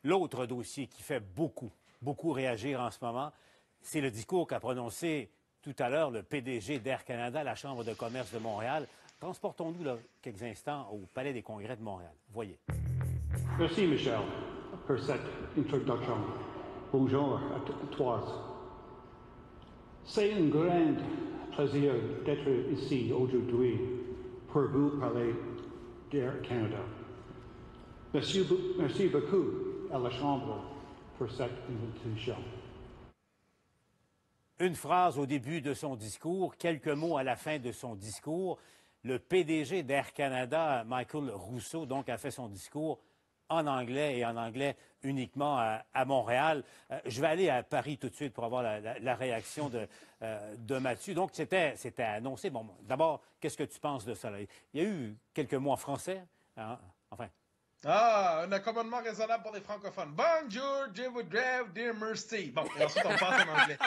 L'autre dossier qui fait beaucoup réagir en ce moment, c'est le discours qu'a prononcé tout à l'heure le PDG d'Air Canada à la Chambre de commerce de Montréal. Transportons-nous là, quelques instants au Palais des Congrès de Montréal. Voyez. Merci, Michel, pour cette introduction. Bonjour à tous. C'est un grand plaisir d'être ici aujourd'hui pour vous parler d'Air Canada. Merci beaucoup à la Chambre pour cette invitation. Une phrase au début de son discours, quelques mots à la fin de son discours. Le PDG d'Air Canada, Michael Rousseau, donc, a fait son discours en anglais et en anglais uniquement à Montréal. Je vais aller à Paris tout de suite pour avoir la réaction de Mathieu. Donc, c'était annoncé. Bon, d'abord, qu'est-ce que tu penses de ça? Là? Il y a eu quelques mots en français, hein? Enfin. Ah, un accommodement raisonnable pour les francophones. Bonjour, je voudrais dire merci. Bon, et ensuite on passe en anglais.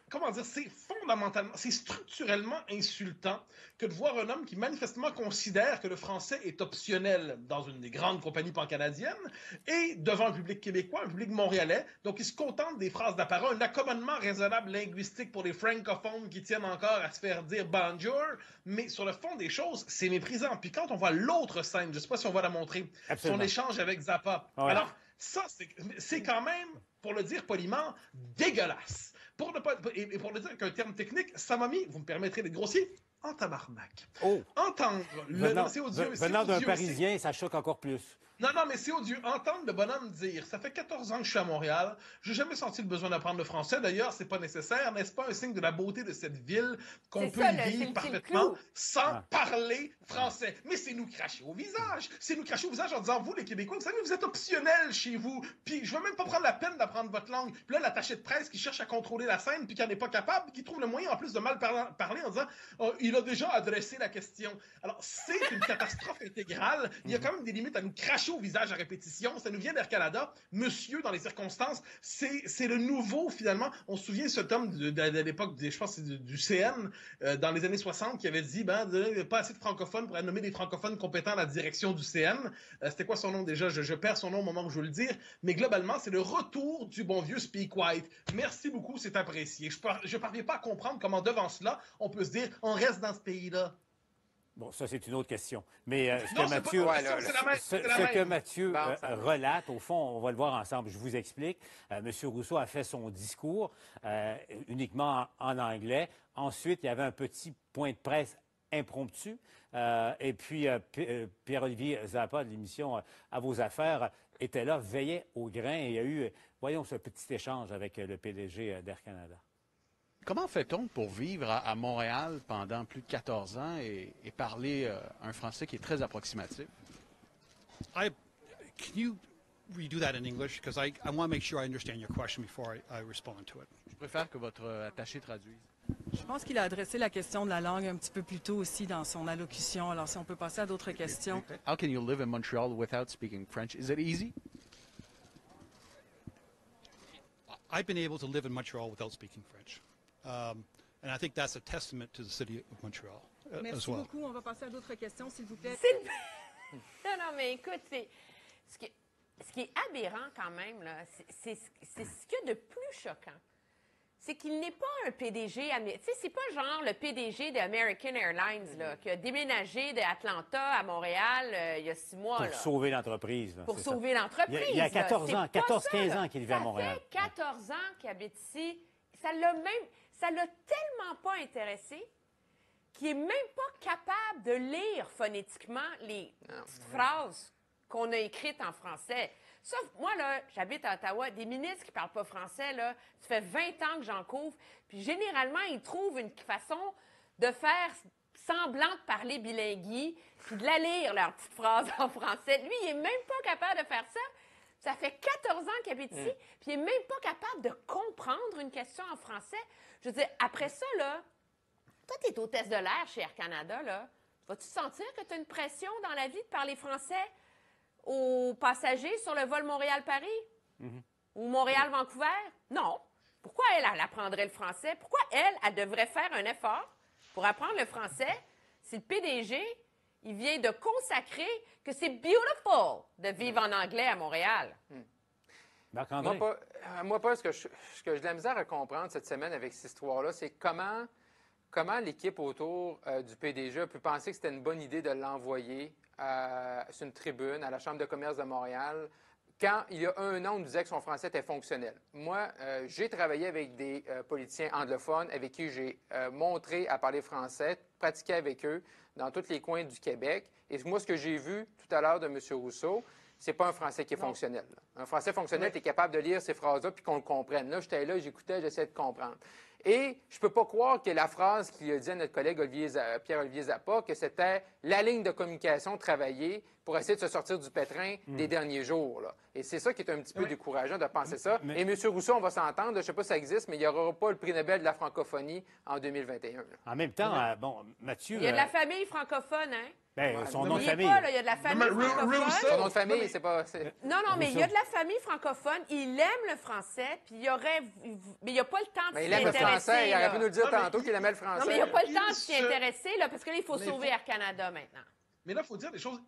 Comment dire, c'est fondamentalement, c'est structurellement insultant que de voir un homme qui manifestement considère que le français est optionnel dans une des grandes compagnies pan-canadiennes et devant un public québécois, un public montréalais. Donc, il se contente des phrases d'apparat, un accommodement raisonnable linguistique pour les francophones qui tiennent encore à se faire dire bonjour. Mais sur le fond des choses, c'est méprisant. Puis quand on voit l'autre scène, je ne sais pas si on va la montrer, Absolument. son échange avec Zappa. Ouais. Alors, ça, c'est quand même, pour le dire poliment, dégueulasse. Pour le dire avec un terme technique, ça m'a mis, vous me permettrez d'être grossier, en tabarnak. Oh! Entendre c'est odieux. Venant d'un Parisien, ça choque encore plus. Non, mais c'est odieux. Entendre le bonhomme dire, ça fait 14 ans que je suis à Montréal, j'ai jamais senti le besoin d'apprendre le français. D'ailleurs, c'est pas nécessaire. N'est-ce pas un signe de la beauté de cette ville qu'on peut y vivre parfaitement sans parler français? Mais c'est nous cracher au visage. C'est nous cracher au visage en disant, vous, les Québécois, vous savez, vous êtes optionnels chez vous. Puis je veux même pas prendre la peine d'apprendre votre langue. Puis là, l'attaché de presse qui cherche à contrôler la scène puis qui n'en est pas capable, qui trouve le moyen en plus de mal parler en disant, il a déjà adressé la question. Alors, c'est une catastrophe intégrale. Il y a quand même des limites à nous cracher au visage à répétition. Ça nous vient d'Air Canada. Monsieur, dans les circonstances, c'est le nouveau, finalement. On se souvient de cet homme de l'époque, je pense, du CN, dans les années 60, qui avait dit, il n'y a pas assez de francophones pour nommer des francophones compétents à la direction du CN. C'était quoi son nom déjà? Je perds son nom au moment où je veux le dire. Mais globalement, c'est le retour du bon vieux Speak White. Merci beaucoup, c'est apprécié. Je parviens pas à comprendre comment, devant cela, on peut se dire, on reste dans ce pays-là. Bon, ça, c'est une autre question. Mais ce que Mathieu relate, au fond, on va le voir ensemble. Je vous explique. M. Rousseau a fait son discours uniquement en anglais. Ensuite, il y avait un petit point de presse impromptu. Et puis, Pierre-Olivier Zappa de l'émission À vos affaires était là, veillait au grain. Et il y a eu, voyons, ce petit échange avec le PDG d'Air Canada. Comment fait-on pour vivre à Montréal pendant plus de 14 ans et parler un français qui est très approximatif? Can you redo that in English? Because I want to make sure I understand your question before I respond to it. Je préfère que votre attaché traduise. Je pense qu'il a adressé la question de la langue un petit peu plus tôt aussi dans son allocution. Alors, si on peut passer à d'autres questions. How can you live in Montreal without speaking French? Is it easy? I've been able to live in Montreal without speaking French. And I think that's a testament to the city of Montreal as well. Merci beaucoup. On va passer à d'autres questions, s'il vous plaît. Non, mais écoute, ce qui est aberrant quand même, là, c'est ce qu'il y a de plus choquant. C'est qu'il n'est pas un PDG... Tu sais, c'est pas genre le PDG d'American Airlines là, qui a déménagé d'Atlanta à Montréal il y a 6 mois. Pour sauver l'entreprise. Pour sauver l'entreprise. Il y a 14 ans, 14-15 ans qu'il vit à Montréal. Ça fait 14 ans qu'il habite ici. Ça l'a tellement pas intéressé qu'il est même pas capable de lire phonétiquement les petites phrases qu'on a écrites en français. Sauf, moi, là, j'habite à Ottawa, des ministres qui parlent pas français, là, ça fait 20 ans que j'en couvre, puis généralement, ils trouvent une façon de faire semblant de parler bilingue, puis de la lire, leurs petites phrases en français. Lui, il est même pas capable de faire ça. Ça fait 14 ans qu'il habite ici, puis il n'est même pas capable de comprendre une question en français. Je veux dire, après ça, là, toi, tu es hôtesse de l'air chez Air Canada, là. Vas-tu sentir que tu as une pression dans la vie de parler français aux passagers sur le vol Montréal-Paris? Ou Montréal-Vancouver? Non. Pourquoi elle apprendrait le français? Pourquoi elle devrait faire un effort pour apprendre le français si le PDG, il vient de consacrer que c'est beautiful de vivre en anglais à Montréal. Moi, ce que j'ai de la misère à comprendre cette semaine avec cette histoire-là, c'est comment l'équipe autour du PDG a pu penser que c'était une bonne idée de l'envoyer sur une tribune à la Chambre de commerce de Montréal quand, il y a un an, on nous disait que son français était fonctionnel. Moi, j'ai travaillé avec des politiciens anglophones avec qui j'ai montré à parler français, pratiqué avec eux dans tous les coins du Québec. Et moi, ce que j'ai vu tout à l'heure de M. Rousseau, c'est pas un français qui est fonctionnel. Là. Un français fonctionnel, tu es capable de lire ces phrases-là puis qu'on le comprenne. Là, j'étais là, j'écoutais, j'essayais de comprendre. Et je peux pas croire que la phrase qu'il a dit à notre collègue Pierre-Olivier Zappa, que c'était la ligne de communication travaillée pour essayer de se sortir du pétrin des derniers jours. Là. Et c'est ça qui est un petit peu décourageant de penser ça. Et M. Rousseau, on va s'entendre, je ne sais pas si ça existe, mais il n'y aura pas le prix Nobel de la francophonie en 2021. Là. En même temps, Mathieu... Il y a de la famille francophone, hein? Son nom de famille. Il y a de la famille francophone. Son nom de famille, c'est pas... Non, mais il y a de la famille francophone. Il aime le français, puis mais il n'y a pas le temps de s'y intéresser. Il aime le français. Il aurait pu nous le dire tantôt qu'il aimait le français. Non, mais il n'y a pas le temps de s'y intéresser, là, parce que là, il faut sauver Air Canada maintenant. Mais là, il faut dire des choses...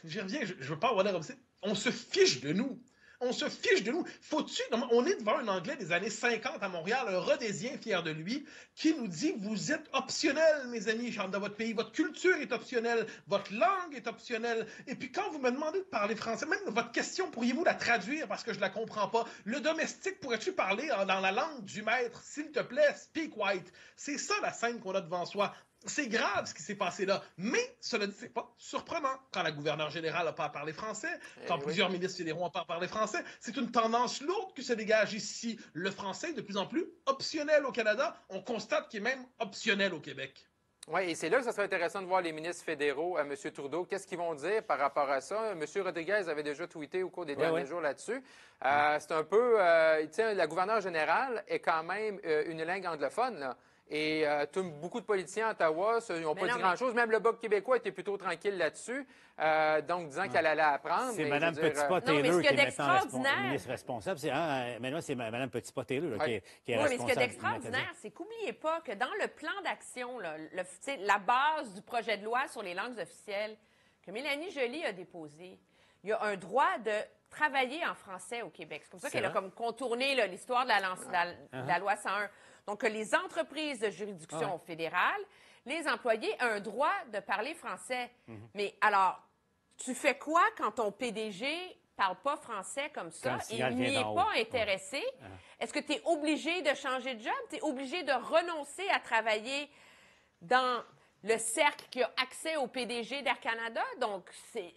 J'y reviens, je ne veux pas avoir l'air obsédé. On se fiche de nous. On se fiche de nous. Faut-tu... On est devant un Anglais des années 50 à Montréal, un Rhodésien fier de lui, qui nous dit « Vous êtes optionnels, mes amis, dans votre pays. Votre culture est optionnelle. Votre langue est optionnelle. Et puis quand vous me demandez de parler français, même votre question, pourriez-vous la traduire parce que je ne la comprends pas? Le domestique, pourrais-tu parler dans la langue du maître? S'il te plaît, speak white. » C'est ça la scène qu'on a devant soi. C'est grave ce qui s'est passé là, mais cela dit, c'est pas surprenant. Quand la gouverneure générale n'a pas à parler français, quand plusieurs ministres fédéraux n'ont pas à parler français, c'est une tendance lourde qui se dégage ici. Le français est de plus en plus optionnel au Canada. On constate qu'il est même optionnel au Québec. Oui, et c'est là que ça serait intéressant de voir les ministres fédéraux, M. Trudeau, qu'est-ce qu'ils vont dire par rapport à ça. M. Rodriguez avait déjà tweeté au cours des derniers jours là-dessus. C'est un peu... la gouverneure générale est quand même une langue anglophone, là. Et beaucoup de politiciens à Ottawa n'ont pas dit grand-chose. Même le Bloc québécois était plutôt tranquille là-dessus, donc disant qu'elle allait apprendre. C'est Mme Petitpas-Taylor qui est maintenant ministre responsable. Maintenant, c'est Mme Petitpas-Taylor qui est responsable. Oui, mais ce qu'il y a d'extraordinaire, c'est qu'oubliez pas que dans le plan d'action, la base du projet de loi sur les langues officielles que Mélanie Joly a déposé, il y a un droit de travailler en français au Québec. C'est comme ça qu'elle a comme contourné l'histoire de la loi 101. Donc, que les entreprises de juridiction fédérale, les employés ont un droit de parler français. Mais alors, tu fais quoi quand ton PDG parle pas français comme ça et n'y est pas intéressé? Est-ce que tu es obligé de changer de job? Tu es obligé de renoncer à travailler dans le cercle qui a accès au PDG d'Air Canada? Donc, c'est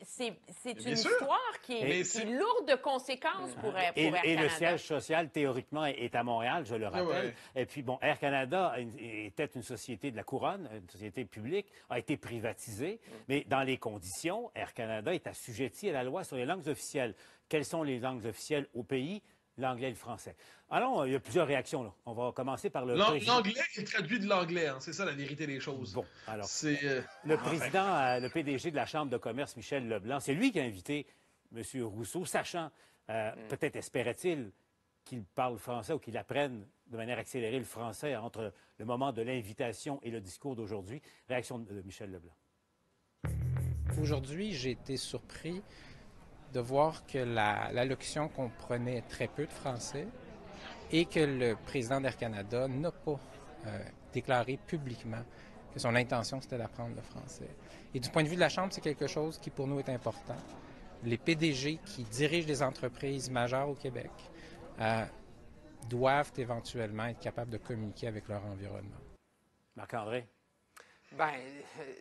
une histoire qui est lourde de conséquences pour Air Canada. Et le siège social, théoriquement, est à Montréal, je le rappelle. Et puis, Air Canada était une société de la couronne, une société publique, a été privatisée, mais dans les conditions, Air Canada est assujetti à la loi sur les langues officielles. Quelles sont les langues officielles au pays? L'anglais et le français. Alors, il y a plusieurs réactions. Là. On va commencer par le président. L'anglais est traduit de l'anglais. Hein. C'est ça la vérité des choses. Bon, alors, le président, le PDG de la Chambre de commerce, Michel Leblanc, c'est lui qui a invité M. Rousseau, sachant, peut-être espérait-il, qu'il parle français ou qu'il apprenne de manière accélérée le français entre le moment de l'invitation et le discours d'aujourd'hui. Réaction de Michel Leblanc. Aujourd'hui, j'ai été surpris de voir que l'allocution comprenait très peu de français et que le président d'Air Canada n'a pas déclaré publiquement que son intention, c'était d'apprendre le français. Et du point de vue de la Chambre, c'est quelque chose qui, pour nous, est important. Les PDG qui dirigent des entreprises majeures au Québec doivent éventuellement être capables de communiquer avec leur environnement. Marc-André? Bien,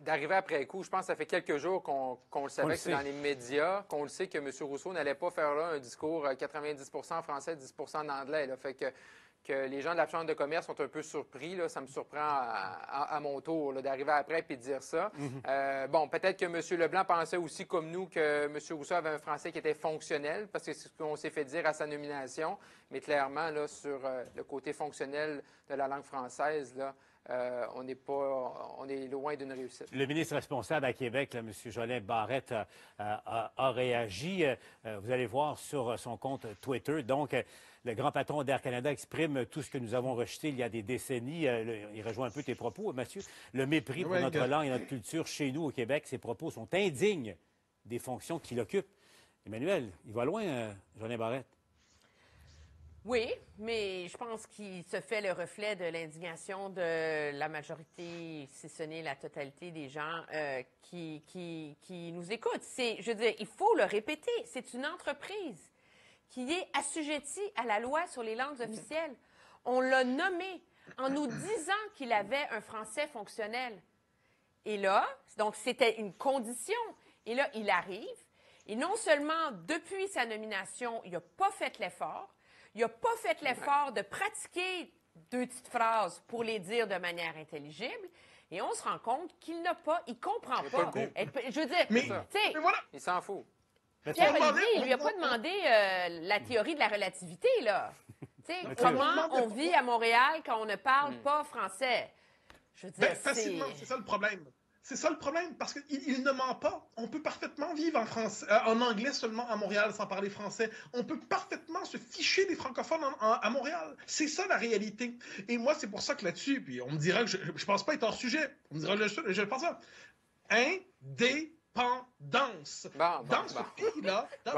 d'arriver après coup, je pense que ça fait quelques jours qu'on le savait, que c'est dans les médias, qu'on le sait que M. Rousseau n'allait pas faire là un discours 90 en français, 10 en anglais. Là. Fait que les gens de la Chambre de commerce sont un peu surpris. Là. Ça me surprend à mon tour d'arriver après et de dire ça. Peut-être que M. Leblanc pensait aussi, comme nous, que M. Rousseau avait un français qui était fonctionnel, parce que c'est ce qu'on s'est fait dire à sa nomination. Mais clairement, là, sur le côté fonctionnel de la langue française, là, on est loin d'une réussite. Le ministre responsable à Québec, là, M. Jolin Barrette, a réagi. Vous allez voir sur son compte Twitter. Donc, le grand patron d'Air Canada exprime tout ce que nous avons rejeté il y a des décennies. Il rejoint un peu tes propos, Mathieu. Le mépris pour notre langue et notre culture chez nous au Québec. Ces propos sont indignes des fonctions qu'il occupe. Emmanuel, il va loin, Jolin Barrette. Oui, mais je pense qu'il se fait le reflet de l'indignation de la majorité, si ce n'est la totalité des gens qui nous écoutent. Je veux dire, il faut le répéter, c'est une entreprise qui est assujettie à la loi sur les langues officielles. On l'a nommé en nous disant qu'il avait un français fonctionnel. Et là, donc c'était une condition. Et là, il arrive, et non seulement depuis sa nomination, il n'a pas fait l'effort, il n'a pas fait l'effort de pratiquer 2 petites phrases pour les dire de manière intelligible. Et on se rend compte qu'il n'a pas, il comprend pas. Je veux dire, mais voilà. Il s'en fout. Pierre-Olivier, il lui a pas demandé la théorie de la relativité, là. Comment on vit à Montréal quand on ne parle pas français? Je veux dire, facilement, c'est ça le problème. C'est ça le problème, parce qu'il ne ment pas. On peut parfaitement vivre en anglais seulement à Montréal sans parler français. On peut parfaitement se ficher des francophones à Montréal. C'est ça la réalité. Et moi, c'est pour ça que là-dessus, puis on me dira que je ne pense pas être hors sujet. On me dira je pense pas. Indépendance. Dans ce pays-là, il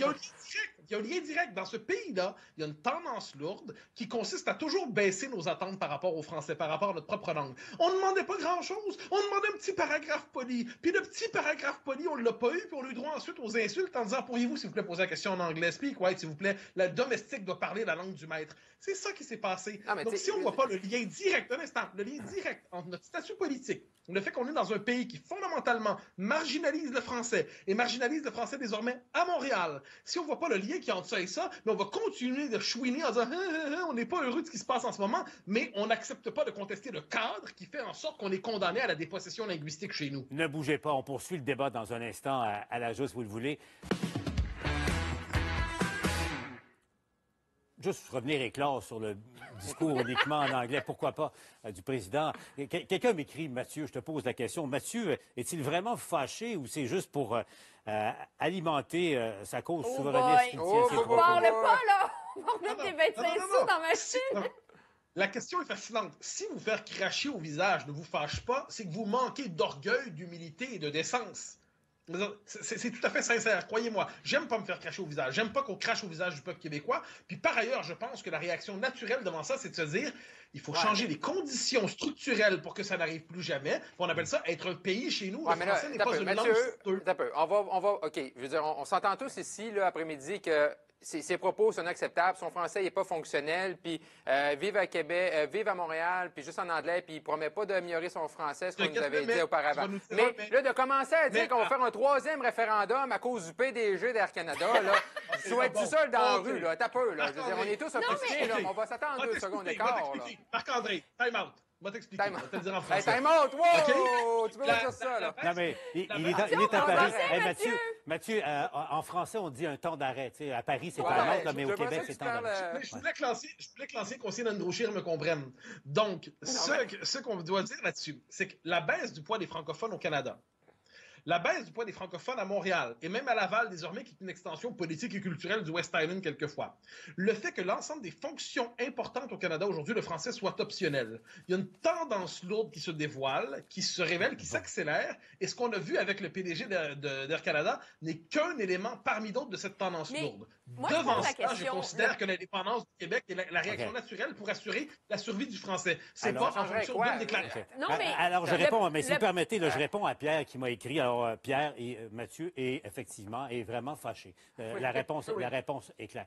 y a un lien direct. Il y a un lien direct. Dans ce pays-là, il y a une tendance lourde qui consiste à toujours baisser nos attentes par rapport au français, par rapport à notre propre langue. On ne demandait pas grand-chose. On demandait un petit paragraphe poli. Puis le petit paragraphe poli, on ne l'a pas eu, puis on a eu droit ensuite aux insultes en disant « Pourriez-vous, s'il vous plaît, poser la question en anglais? Speak white, s'il vous plaît. Le domestique doit parler la langue du maître. » C'est ça qui s'est passé. Donc, si on ne voit pas le lien direct, un instant, le lien direct entre notre statut politique, le fait qu'on est dans un pays qui fondamentalement marginalise le français et marginalise le français désormais à Montréal, si on ne voit pas le lien qui entre ça et ça, mais on va continuer de chouiner en disant on n'est pas heureux de ce qui se passe en ce moment, mais on n'accepte pas de contester le cadre qui fait en sorte qu'on est condamné à la dépossession linguistique chez nous. Ne bougez pas, on poursuit le débat dans un instant à la juste, vous le voulez. Juste revenir éclore sur le discours uniquement en anglais, pourquoi pas, du président. Quelqu'un m'écrit, Mathieu, je te pose la question. Mathieu, est-il vraiment fâché ou c'est juste pour alimenter sa cause souverainiste qu'il tient ses propos? On parle pas, là! On va remettre des 25 sous dans ma machine! La question est fascinante. Si vous faire cracher au visage ne vous fâche pas, c'est que vous manquez d'orgueil, d'humilité et de décence. C'est tout à fait sincère, croyez-moi. J'aime pas me faire cracher au visage. J'aime pas qu'on crache au visage du peuple québécois. Puis par ailleurs, je pense que la réaction naturelle devant ça, c'est de se dire il faut changer les conditions structurelles pour que ça n'arrive plus jamais. On appelle ça être un pays chez nous. Le français n'est pas une langue. OK. Je veux dire, on s'entend tous ici, là, après-midi, que ses propos sont inacceptables, son français n'est pas fonctionnel, puis vive à Québec, vive à Montréal, puis juste en anglais, puis il promet pas d'améliorer son français, ce qu'on nous avait dit auparavant. Mais là, de commencer à dire qu'on va faire un 3e référendum à cause du PDG d'Air Canada, là, souhaite-tu ça dans la rue, là? T'as peu, là. Je veux dire, on est tous offusqués, là, mais on va s'attendre 2 secondes d'écart, là. Marc-André, time out. Je vais t'expliquer. Je vais te le dire en français. Time out! Wow! Tu peux pas dire ça, là. Non, mais il est à Paris. Mathieu, en français, on dit un temps d'arrêt. À Paris, c'est un autre, mais au Québec, c'est temps d'arrêt. Je voulais que l'ancien conseiller d'Andrew Scheer me comprenne. Donc, ce qu'on doit dire là-dessus, c'est que la baisse du poids des francophones au Canada, la baisse du poids des francophones à Montréal, et même à Laval désormais, qui est une extension politique et culturelle du West Island quelquefois, le fait que l'ensemble des fonctions importantes au Canada aujourd'hui, le français soit optionnel. Il y a une tendance lourde qui se dévoile, qui se révèle, qui s'accélère, et ce qu'on a vu avec le PDG d'Air Canada n'est qu'un élément parmi d'autres de cette tendance lourde. Devant ça, je considère que l'indépendance du Québec est la réaction naturelle pour assurer la survie du français. C'est pas en fonction d'une déclaration. Alors, je réponds, mais si vous permettez, je réponds à Pierre qui m'a écrit. Alors, Pierre et Mathieu est effectivement vraiment fâché. La réponse est claire.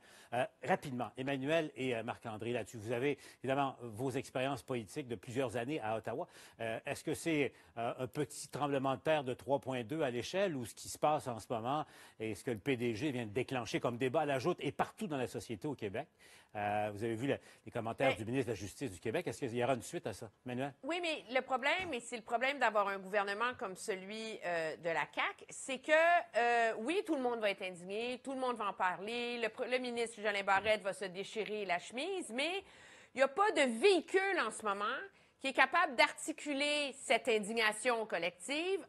Rapidement, Emmanuel et Marc-André, là-dessus, vous avez évidemment vos expériences politiques de plusieurs années à Ottawa. Est-ce que c'est un petit tremblement de terre de 3,2 à l'échelle ou ce qui se passe en ce moment et ce que le PDG vient de déclencher comme débat à la joute et partout dans la société au Québec? Vous avez vu les commentaires du ministre de la Justice du Québec. Est-ce qu'il y aura une suite à ça, Emmanuel? Oui, mais le problème, et c'est le problème d'avoir un gouvernement comme celui de la CAQ, c'est que, oui, tout le monde va être indigné, tout le monde va en parler, le ministre Jolin Barrette va se déchirer la chemise, mais il n'y a pas de véhicule en ce moment qui qui est capable d'articuler cette indignation collective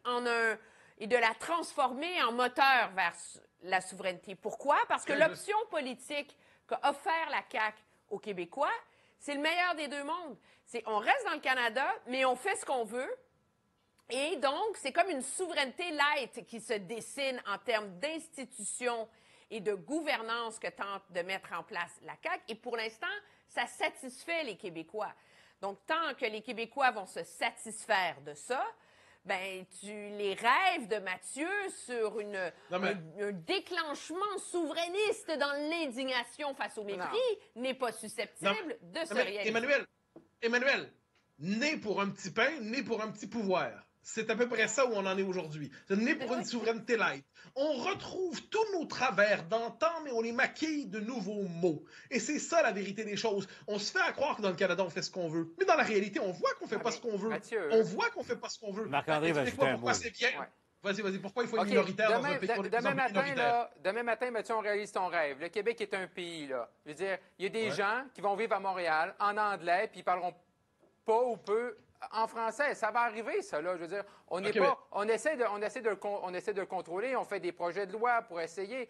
et de la transformer en moteur vers la souveraineté. Pourquoi? Parce que l'option politique qu'a offert la CAQ aux Québécois, c'est le meilleur des deux mondes. On reste dans le Canada, mais on fait ce qu'on veut. Et donc, c'est comme une souveraineté light qui se dessine en termes d'institutions et de gouvernance que tente de mettre en place la CAQ. Et pour l'instant, ça satisfait les Québécois. Donc, tant que les Québécois vont se satisfaire de ça, ben, les rêves de Mathieu sur un déclenchement souverainiste dans l'indignation face au mépris n'est pas susceptible de se réaliser. Emmanuel, né pour un petit pain, né pour un petit pouvoir. C'est à peu près ça où on en est aujourd'hui. Né pour une souveraineté light. On retrouve tous nos travers d'antan, mais on les maquille de nouveaux mots. Et c'est ça la vérité des choses. On se fait à croire que dans le Canada, on fait ce qu'on veut. Mais dans la réalité, on voit qu'on fait pas ce qu'on veut. Mathieu, on voit qu'on fait pas ce qu'on veut. Marc-André va ajouter un mot. Pourquoi c'est bien? Ouais. Vas-y. Pourquoi il faut être minoritaire dans un pays où on est minoritaire? Demain matin, Mathieu, on réalise ton rêve. Le Québec est un pays, là. Je veux dire, il y a des gens qui vont vivre à Montréal en anglais, puis ils parleront pas ou peu en français. Ça va arriver, ça, là. Je veux dire, on essaie de le contrôler, on fait des projets de loi pour essayer.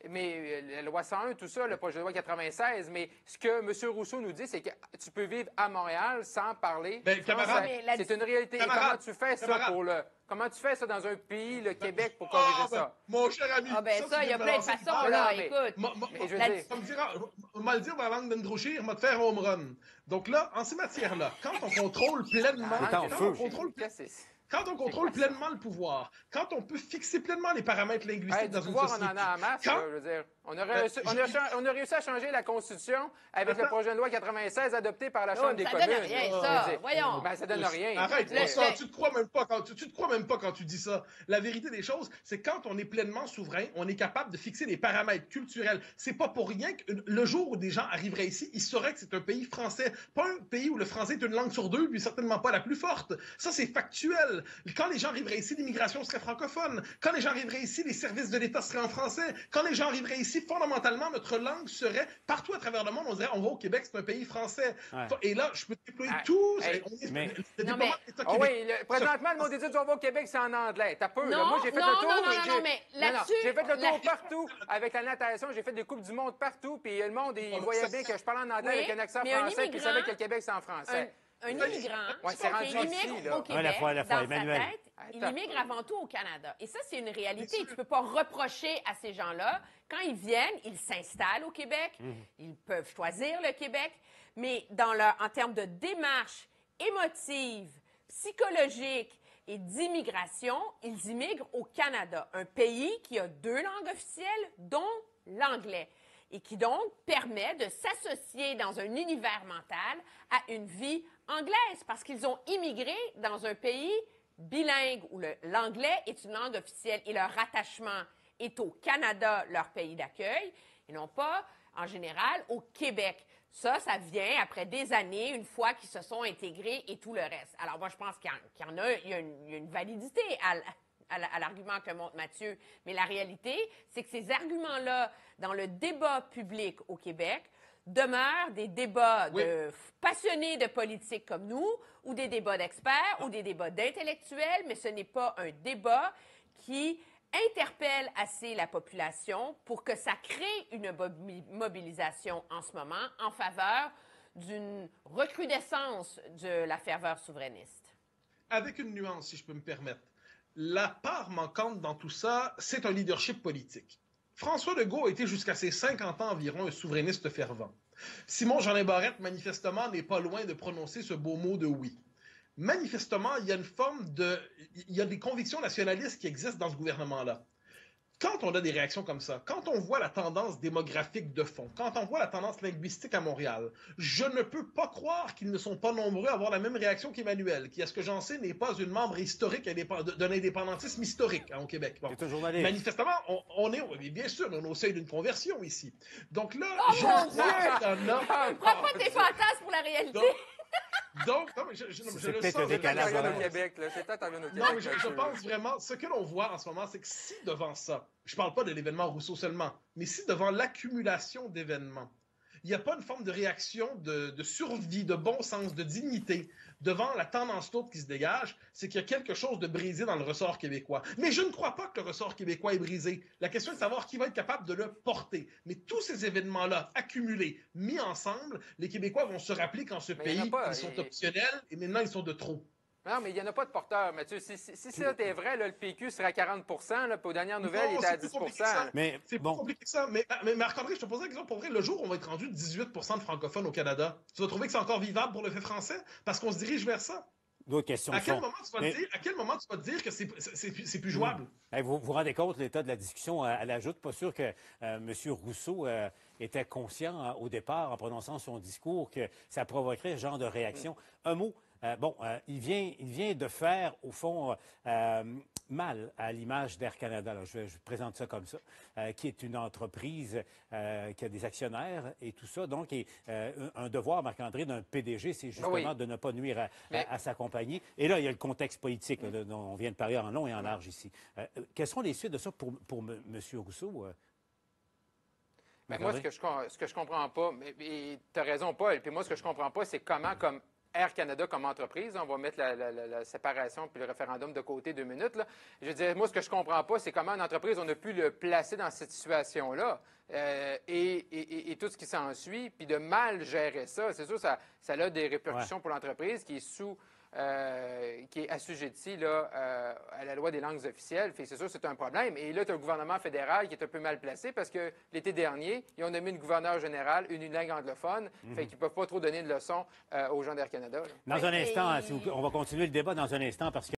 Mais la loi 101, tout ça, le projet de loi 96, mais ce que M. Rousseau nous dit, c'est que tu peux vivre à Montréal sans parler français. C'est une réalité. Et comment tu fais ça Comment tu fais ça dans un pays, le Québec, pour corriger ça? Mon cher ami. Il y a plein de façons, là. Écoute. On va le dire dans la langue d'Androchir, on va te faire home run. Donc là, en ces matières-là, quand on contrôle pleinement... Quand on contrôle pleinement le pouvoir, quand on peut fixer pleinement les paramètres linguistiques dans une société... on en a en masse, je veux dire. On a réussi à changer la Constitution avec le projet de loi 96 adopté par la Chambre des communes. Ça donne rien, ça. Voyons. Ça donne rien. Arrête, tu te crois même pas quand tu dis ça. La vérité des choses, c'est quand on est pleinement souverain, on est capable de fixer des paramètres culturels. C'est pas pour rien que le jour où des gens arriveraient ici, ils sauraient que c'est un pays français. Pas un pays où le français est une langue sur deux, puis certainement pas la plus forte. Ça, c'est factuel. Quand les gens arriveraient ici, l'immigration serait francophone. Quand les gens arriveraient ici, les services de l'État seraient en français. Quand les gens arriveraient ici, fondamentalement, notre langue serait, partout à travers le monde, on dirait, on va au Québec, c'est un pays français. Ouais. Et là, je peux déployer tout. Présentement, le mot d'études on va au Québec, c'est en anglais. T'as peu, là. Moi, j'ai fait le tour. J'ai fait le tour partout avec la natation. J'ai fait des Coupes du Monde partout. Puis le monde, il voyait bien que je parlais en anglais avec un accent français. Puis il savait que le Québec, c'est en français. Un immigrant qui immigre au Québec, Emmanuel. Il immigre avant tout au Canada. Et ça, c'est une réalité. Tu ne peux pas reprocher à ces gens-là. Quand ils viennent, ils s'installent au Québec. Ils peuvent choisir le Québec. Mais en termes de démarche émotive, psychologique et d'immigration, ils immigrent au Canada, un pays qui a 2 langues officielles, dont l'anglais, et qui donc permet de s'associer dans un univers mental à une vie anglaise, parce qu'ils ont immigré dans un pays bilingue où l'anglais est une langue officielle et leur rattachement est au Canada, leur pays d'accueil, et non pas, en général, au Québec. Ça vient après des années, une fois qu'ils se sont intégrés et tout le reste. Alors moi, je pense qu'il y a une validité à l'argument que montre Mathieu, mais la réalité, c'est que ces arguments-là, dans le débat public au Québec, demeurent des débats de passionnés de politique comme nous, ou des débats d'experts, ou des débats d'intellectuels, mais ce n'est pas un débat qui interpelle assez la population pour que ça crée une mobilisation en ce moment en faveur d'une recrudescence de la ferveur souverainiste. Avec une nuance, si je peux me permettre. La part manquante dans tout ça, c'est un leadership politique. François Legault a été jusqu'à ses 50 ans environ un souverainiste fervent. Simon-Jeanin Barrette, manifestement, n'est pas loin de prononcer ce beau mot de oui. Manifestement, il y a il y a des convictions nationalistes qui existent dans ce gouvernement-là. Quand on a des réactions comme ça, quand on voit la tendance démographique de fond, quand on voit la tendance linguistique à Montréal, je ne peux pas croire qu'ils ne sont pas nombreux à avoir la même réaction qu'Emmanuel, qui, à ce que j'en sais, n'est pas une membre historique d'un indépendantisme historique au Québec. Bon. Manifestement, on est, bien sûr, on est au seuil d'une conversion ici. Donc là, je crois qu'il y en a... Prends pas tes fantasmes pour la réalité. Donc, non, mais je le sens. Je pense vraiment, ce que l'on voit en ce moment, c'est que si devant ça, je ne parle pas de l'événement Rousseau seulement, mais si devant l'accumulation d'événements, il n'y a pas une forme de réaction de survie, de bon sens, de dignité devant la tendance lourde qui se dégage, c'est qu'il y a quelque chose de brisé dans le ressort québécois. Mais je ne crois pas que le ressort québécois est brisé. La question est de savoir qui va être capable de le porter. Mais tous ces événements-là, accumulés, mis ensemble, les Québécois vont se rappeler qu'en ce pays, ils sont optionnels et maintenant ils sont de trop. Non, mais il n'y en a pas de porteur, Mathieu. Si ça était vrai, là, le PQ serait à 40 là, puis aux dernières nouvelles, il était à 10 Mais c'est plus compliqué que ça. Mais Marc-André, je te pose la question, pour vrai, le jour où on va être rendu 18 de francophones au Canada, tu vas trouver que c'est encore vivable pour le fait français? Parce qu'on se dirige vers ça. D'autres questions. À quel moment tu vas te dire que c'est plus jouable? Vous vous rendez compte, l'état de la discussion, elle ajoute, pas sûr que M. Rousseau était conscient au départ, en prononçant son discours, que ça provoquerait ce genre de réaction. Un mot. Il vient de faire, au fond, mal à l'image d'Air Canada. Alors, je présente ça comme ça, qui est une entreprise qui a des actionnaires et tout ça. Donc, un devoir, Marc-André, d'un PDG, c'est justement de ne pas nuire à sa compagnie. Et là, il y a le contexte politique là, dont on vient de parler en long et en large ici. Quelles sont les suites de ça pour M. Rousseau? Moi, ce que je comprends pas, mais tu as raison, Paul, puis moi, ce que je comprends pas, c'est comment, comme Air Canada comme entreprise, on va mettre la séparation puis le référendum de côté 2 minutes. Là. Je veux dire, moi, ce que je comprends pas, c'est comment une entreprise, on a pu le placer dans cette situation-là et tout ce qui s'ensuit, puis de mal gérer ça. C'est sûr, ça a des répercussions pour l'entreprise qui est qui est assujetti là, à la loi des langues officielles. C'est sûr, c'est un problème. Et là, tu as le gouvernement fédéral qui est un peu mal placé parce que l'été dernier, ils ont nommé une gouverneure générale unilingue anglophone. Fait qu'ils ne peuvent pas trop donner de leçons aux gens d'Air Canada. Là. Dans un instant, on va continuer le débat dans un instant parce que